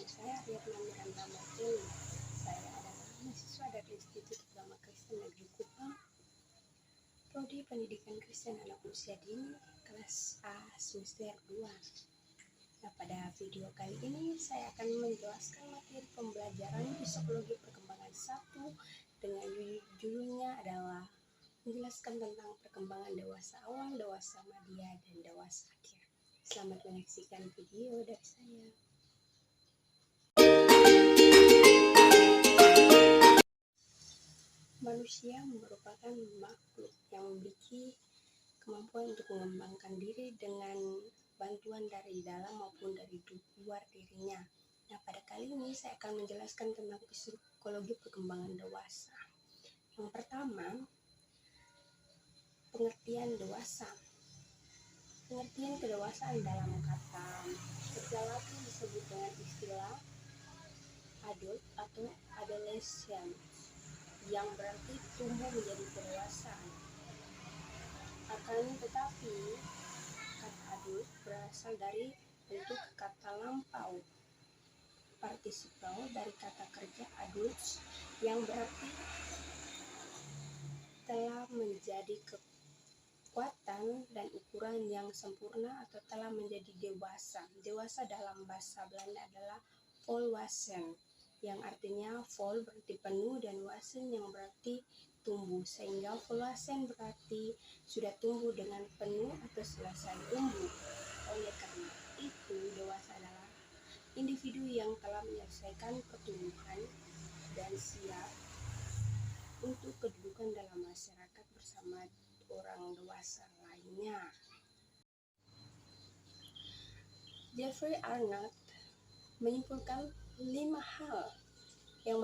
saya Riatna Miranda Martini. Saya adalah mahasiswa dari Institut Agama Kristen Negeri Kupang, Prodi Pendidikan Kristen Anak Usia Dini, kelas A semester 2. Nah, pada video kali ini saya akan menjelaskan materi pembelajaran psikologi perkembangan 1 dengan judulnya adalah menjelaskan tentang perkembangan dewasa awal, dewasa madya, dan dewasa akhir. Selamat menyaksikan video dari saya. Manusia merupakan makhluk yang memiliki kemampuan untuk mengembangkan diri dengan bantuan dari dalam maupun dari luar dirinya. Nah, pada kali ini saya akan menjelaskan tentang psikologi perkembangan dewasa. Yang pertama, pengertian dewasa. Pengertian kedewasaan dalam kata sesuatu disebut dengan istilah adult atau adolescent, yang berarti tumbuh menjadi kedewasaan. Akan tetapi, kata adult berasal dari bentuk kata lampau, partisiple dari kata kerja adults, yang berarti telah menjadi kekuatan dan ukuran yang sempurna atau telah menjadi dewasa. Dewasa dalam bahasa Belanda adalah volwassen, yang artinya vol berarti penuh dan wassen yang berarti tumbuh, sehingga volwassen berarti sudah tumbuh dengan penuh atau selesai tumbuh. Oleh karena itu, dewasa adalah individu yang telah menyelesaikan pertumbuhan dan siap untuk kedudukan dalam masyarakat bersama orang dewasa lainnya. Jeffrey Arnott menyimpulkan 5 hal yang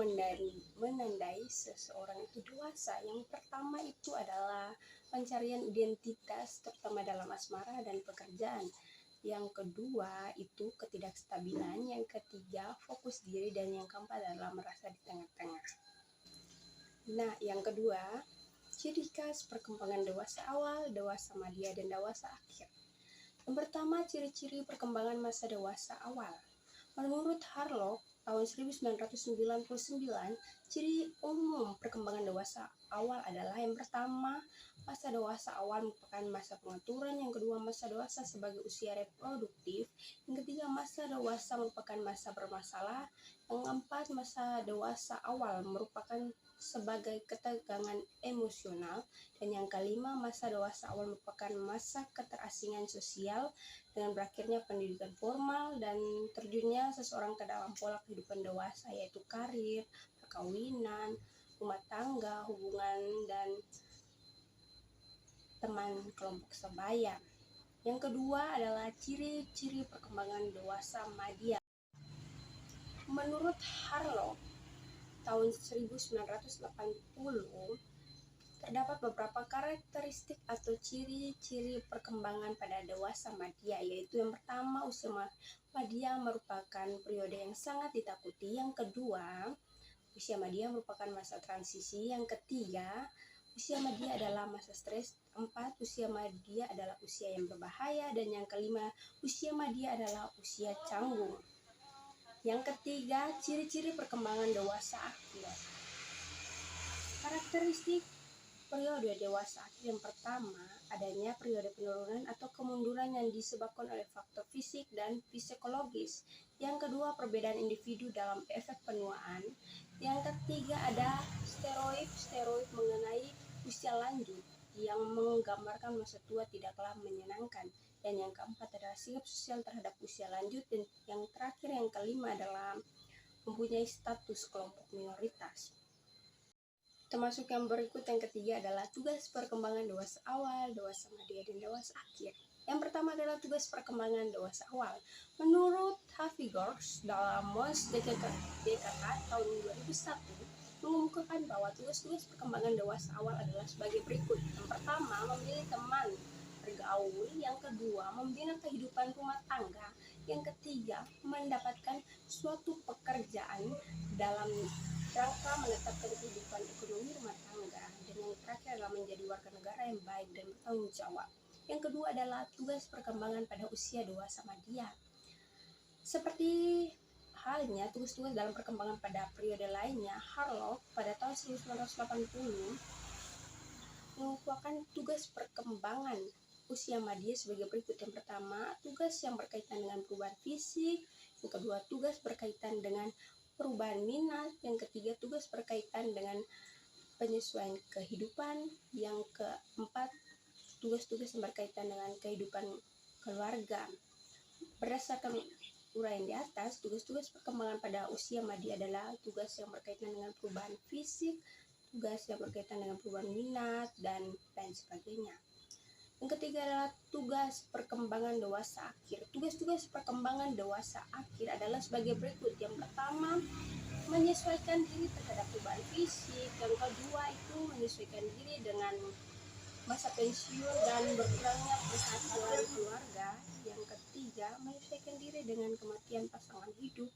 menandai seseorang itu dewasa. Yang pertama itu adalah pencarian identitas, terutama dalam asmara dan pekerjaan. Yang kedua itu ketidakstabilan. Yang ketiga fokus diri. Dan yang keempat adalah merasa di tengah-tengah. Nah, yang kedua, ciri khas perkembangan dewasa awal, dewasa madya, dan dewasa akhir. Yang pertama, ciri-ciri perkembangan masa dewasa awal. Menurut Harlock tahun 1999, ciri umum perkembangan dewasa awal adalah yang pertama, masa dewasa awal merupakan masa pengaturan. Yang kedua, masa dewasa sebagai usia reproduktif. Yang ketiga, masa dewasa merupakan masa bermasalah. Yang keempat, masa dewasa awal merupakan sebagai ketegangan emosional. Dan yang kelima, masa dewasa awal merupakan masa keterasingan sosial dengan berakhirnya pendidikan formal dan terjunnya seseorang ke dalam pola kehidupan dewasa, yaitu karir, perkawinan, rumah tangga, hubungan, dan teman kelompok sebaya. Yang kedua adalah ciri-ciri perkembangan dewasa madya. Menurut Harlock tahun 1980, terdapat beberapa karakteristik atau ciri-ciri perkembangan pada dewasa madya, yaitu yang pertama, usia madya merupakan periode yang sangat ditakuti. Yang kedua, usia madya merupakan masa transisi. Yang ketiga, usia madya adalah masa stres. 4, usia madya adalah usia yang berbahaya. Dan yang kelima, usia madya adalah usia canggung. Yang ketiga, ciri-ciri perkembangan dewasa akhir. Karakteristik periode dewasa akhir. Yang pertama, adanya periode penurunan atau kemunduran yang disebabkan oleh faktor fisik dan psikologis. Yang kedua, perbedaan individu dalam efek penuaan. Yang ketiga, ada stereotip mengenai usia lanjut yang menggambarkan masa tua tidaklah menyenangkan. Dan yang keempat adalah sikap sosial terhadap usia lanjut. Dan yang terakhir, yang kelima adalah mempunyai status kelompok minoritas. Termasuk yang berikut. Yang ketiga adalah tugas perkembangan dewasa awal, dewasa madya, dan dewasa akhir. Yang pertama adalah tugas perkembangan dewasa awal. Menurut Havigorsky dalam Mons DKK tahun 2001 mengemukakan bahwa tugas-tugas perkembangan dewasa awal adalah sebagai berikut. Yang pertama, memilih teman bergaul. Yang kedua, membina kehidupan rumah tangga. Yang ketiga, mendapatkan suatu pekerjaan dalam rangka menetapkan kehidupan ekonomi rumah tangga. Dan yang terakhir adalah menjadi warga negara yang baik dan bertanggung jawab. Yang kedua adalah tugas perkembangan pada usia dewasa madya. Seperti halnya tugas-tugas dalam perkembangan pada periode lainnya, Harlow pada tahun 1980 mengukuhkan tugas perkembangan usia madya sebagai berikut. Yang pertama, tugas yang berkaitan dengan perubahan fisik. Yang kedua, tugas berkaitan dengan perubahan minat. Yang ketiga, tugas berkaitan dengan penyesuaian kehidupan. Yang keempat, tugas-tugas yang berkaitan dengan kehidupan keluarga. Berdasarkan uraian di atas, tugas-tugas perkembangan pada usia madya adalah tugas yang berkaitan dengan perubahan fisik, tugas yang berkaitan dengan perubahan minat, dan lain sebagainya. Yang ketiga adalah tugas perkembangan dewasa akhir. Tugas-tugas perkembangan dewasa akhir adalah sebagai berikut. Yang pertama, menyesuaikan diri terhadap perubahan fisik. Yang kedua itu menyesuaikan diri dengan masa pensiun dan berkurangnya penghasilan keluarga. Yang ketiga, menyesuaikan diri dengan kematian pasangan hidup.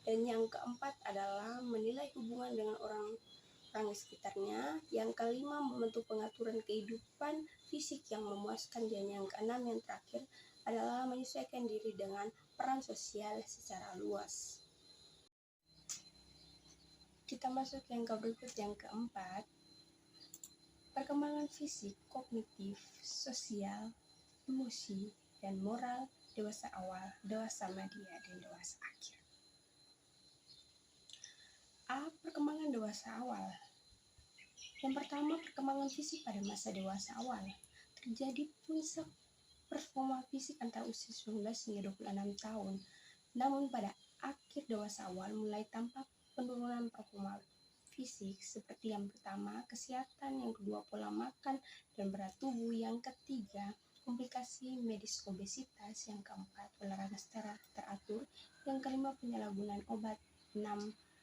Dan yang keempat adalah menilai hubungan dengan orang di sekitarnya. Yang kelima, membentuk pengaturan kehidupan fisik yang memuaskan. Dan yang keenam, yang terakhir adalah menyesuaikan diri dengan peran sosial secara luas. Kita masuk yang berikut, yang keempat, perkembangan fisik, kognitif, sosial, emosi, dan moral dewasa awal, dewasa madya, dan dewasa akhir. Perkembangan dewasa awal. Yang pertama, perkembangan fisik pada masa dewasa awal. Terjadi puncak performa fisik antara usia 19 hingga 26 tahun. Namun pada akhir dewasa awal mulai tampak penurunan performa fisik seperti yang pertama, kesehatan, yang kedua, pola makan dan berat tubuh, yang ketiga, komplikasi medis obesitas, yang keempat, olahraga secara teratur, yang kelima, penyalahgunaan obat, 6,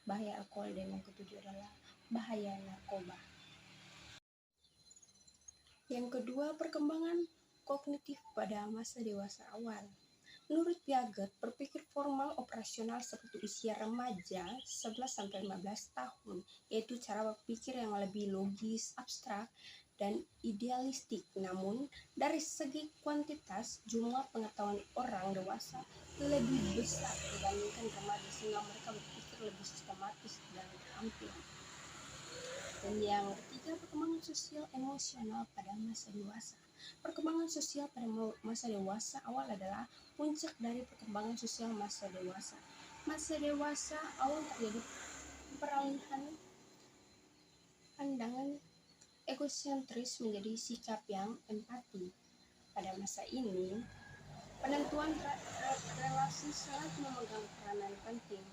bahaya alkohol, dan yang ketujuh adalah bahaya narkoba. Yang kedua, perkembangan kognitif pada masa dewasa awal. Menurut Piaget, berpikir formal operasional seperti usia remaja 11-15 tahun, yaitu cara berpikir yang lebih logis, abstrak, dan idealistik. Namun, dari segi kuantitas, jumlah pengetahuan orang dewasa lebih besar dibandingkan remaja, sehingga mereka berpikir lebih sistematis dan terampil. Dan yang ketiga, perkembangan sosial emosional pada masa dewasa. Perkembangan sosial pada masa dewasa awal adalah puncak dari perkembangan sosial masa dewasa. Masa dewasa awal terjadi peralihan pandangan egosentris menjadi sikap yang empati. Pada masa ini, penentuan relasi sangat memegang peranan penting.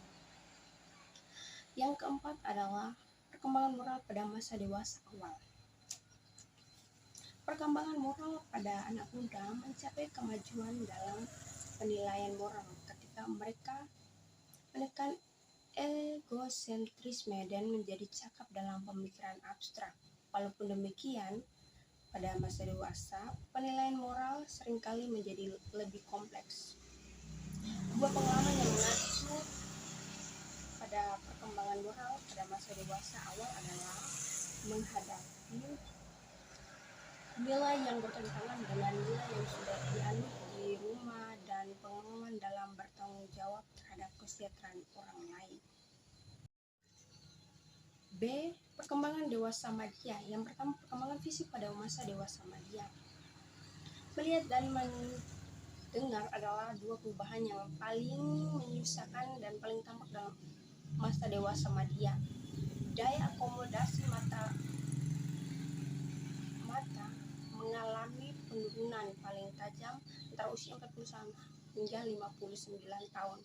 Yang keempat adalah perkembangan moral pada masa dewasa awal. Perkembangan moral pada anak muda mencapai kemajuan dalam penilaian moral ketika mereka menekan egosentrisme dan menjadi cakap dalam pemikiran abstrak. Walaupun demikian, pada masa dewasa, penilaian moral seringkali menjadi lebih kompleks. Sebuah pengalaman yang mengacu pada perkembangan moral pada masa dewasa awal adalah menghadapi nilai yang bertentangan dengan nilai yang sudah dianut di rumah dan pengalaman dalam bertanggung jawab terhadap kesejahteraan orang lain. B. Perkembangan dewasa madya. Yang pertama, perkembangan fisik pada masa dewasa madya. Melihat dan mendengar adalah dua perubahan yang paling menyusahkan dan paling tampak dalam masa dewasa madya. Daya akomodasi mata mengalami penurunan paling tajam antara usia 41 hingga 59 tahun.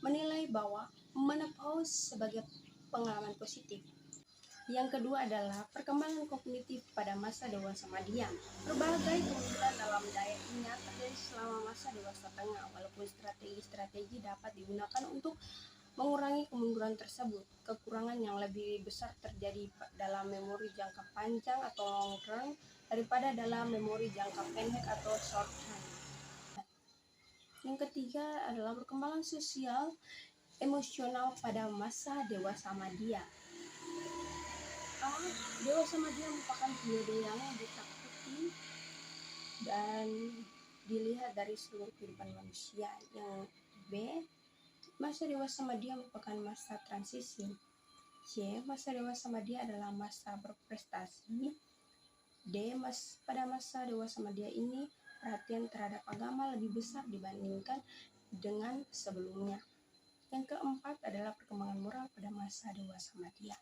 Menilai bahwa menopause sebagai pengalaman positif. Yang kedua adalah perkembangan kognitif pada masa dewasa madya. Berbagai kemunduran dalam daya ingat terjadi selama masa dewasa tengah, walaupun strategi-strategi dapat digunakan untuk mengurangi kemunduran tersebut. Kekurangan yang lebih besar terjadi dalam memori jangka panjang atau long term daripada dalam memori jangka pendek atau short term. Yang ketiga adalah perkembangan sosial emosional pada masa dewasa madya. Dewasa madya merupakan periode yang ditakuti dan dilihat dari seluruh kehidupan manusia. Yang B, Masa dewasa media merupakan masa transisi. C. Masa dewasa media adalah masa berprestasi. D. Pada masa dewasa media ini, perhatian terhadap agama lebih besar dibandingkan dengan sebelumnya. Yang keempat adalah perkembangan moral pada masa dewasa media.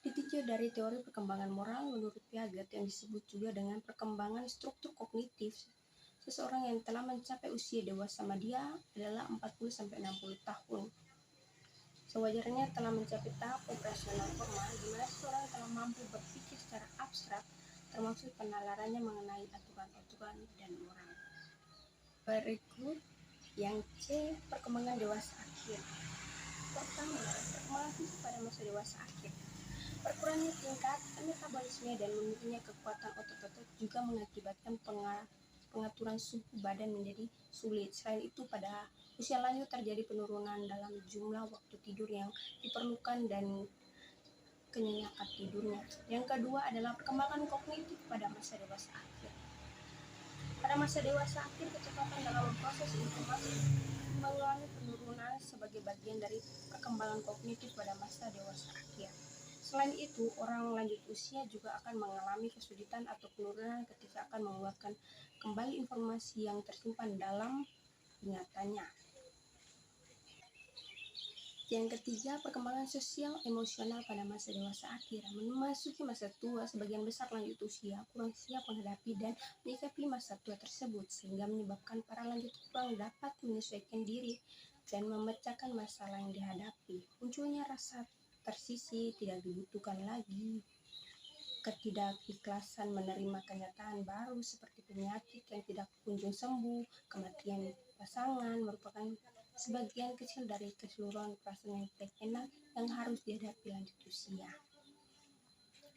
Ditinjau dari teori perkembangan moral menurut Piaget yang disebut juga dengan perkembangan struktur kognitif, seseorang yang telah mencapai usia dewasa media adalah 40-60 tahun. Sewajarnya telah mencapai tahap operasional formal di mana seseorang telah mampu berpikir secara abstrak, termasuk penalarannya mengenai aturan-aturan dan moral. Berikut yang C, perkembangan dewasa akhir. Pertama, perkembangan fisik pada masa dewasa akhir. Berkurangnya tingkat metabolisme dan menurunnya kekuatan otot-otot juga mengakibatkan pengaturan suhu badan menjadi sulit. Selain itu, pada usia lanjut terjadi penurunan dalam jumlah waktu tidur yang diperlukan dan kenyenyakan tidurnya. Yang kedua adalah perkembangan kognitif pada masa dewasa akhir. Pada masa dewasa akhir, kecepatan dalam proses informasi mengalami penurunan sebagai bagian dari perkembangan kognitif pada masa dewasa akhir. Selain itu, orang lanjut usia juga akan mengalami kesulitan atau penurunan ketika akan mengeluarkan kembali informasi yang tersimpan dalam ingatannya. Yang ketiga, perkembangan sosial emosional pada masa dewasa akhir. Memasuki masa tua, sebagian besar lanjut usia kurang siap menghadapi dan menyikapi masa tua tersebut, sehingga menyebabkan para lanjut kurang dapat menyesuaikan diri dan memecahkan masalah yang dihadapi. Munculnya rasa tersisi, tidak dibutuhkan lagi, ketidakikhlasan menerima kenyataan baru seperti penyakit yang tidak kunjung sembuh, kematian pasangan merupakan sebagian kecil dari keseluruhan perasaan yang tidak enak yang harus dihadapi lanjut usia.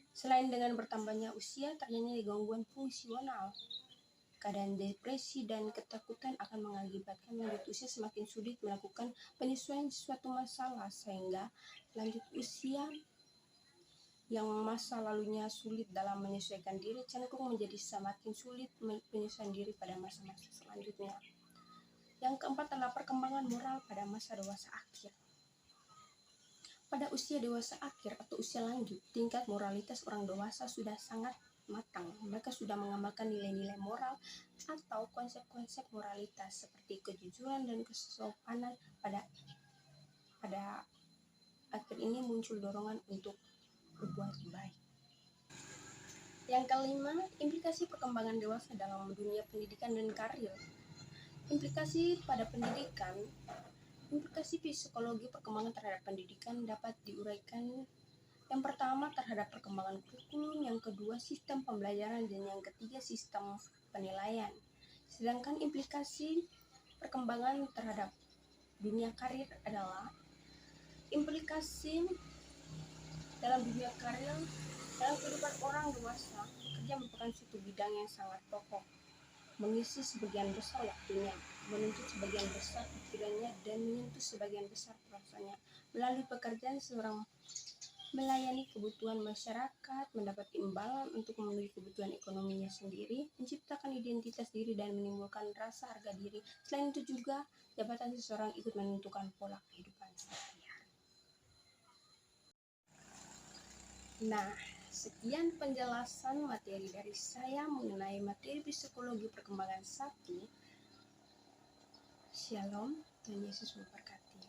Selain dengan bertambahnya usia, terjadinya gangguan fungsional. Keadaan depresi dan ketakutan akan mengakibatkan lanjut usia semakin sulit melakukan penyesuaian suatu masalah, sehingga lanjut usia yang masa lalunya sulit dalam menyesuaikan diri cenderung menjadi semakin sulit menyesuaikan diri pada masa-masa selanjutnya. Yang keempat adalah perkembangan moral pada masa dewasa akhir. Pada usia dewasa akhir atau usia lanjut, tingkat moralitas orang dewasa sudah sangat matang. Mereka sudah mengamalkan nilai-nilai moral atau konsep-konsep moralitas seperti kejujuran dan kesopanan. Pada akhir ini muncul dorongan untuk berbuat baik. Yang kelima, implikasi perkembangan dewasa dalam dunia pendidikan dan karir. Implikasi pada pendidikan. Implikasi psikologi perkembangan terhadap pendidikan dapat diuraikan. Yang pertama, terhadap perkembangan kurikulum, yang kedua sistem pembelajaran, dan yang ketiga sistem penilaian. Sedangkan implikasi perkembangan terhadap dunia karir adalah implikasi dalam dunia karir. Dalam kehidupan orang dewasa, bekerja merupakan suatu bidang yang sangat pokok, mengisi sebagian besar waktunya, menuntut sebagian besar pikirannya, dan menyentuh sebagian besar perasaannya. Melalui pekerjaan, seorang melayani kebutuhan masyarakat, mendapat imbalan untuk memenuhi kebutuhan ekonominya sendiri, menciptakan identitas diri, dan menimbulkan rasa harga diri. Selain itu juga, jabatan seseorang ikut menentukan pola kehidupan sehari-hari. Nah, sekian penjelasan materi dari saya mengenai materi psikologi perkembangan 1. Shalom, Tuhan Yesus memberkati.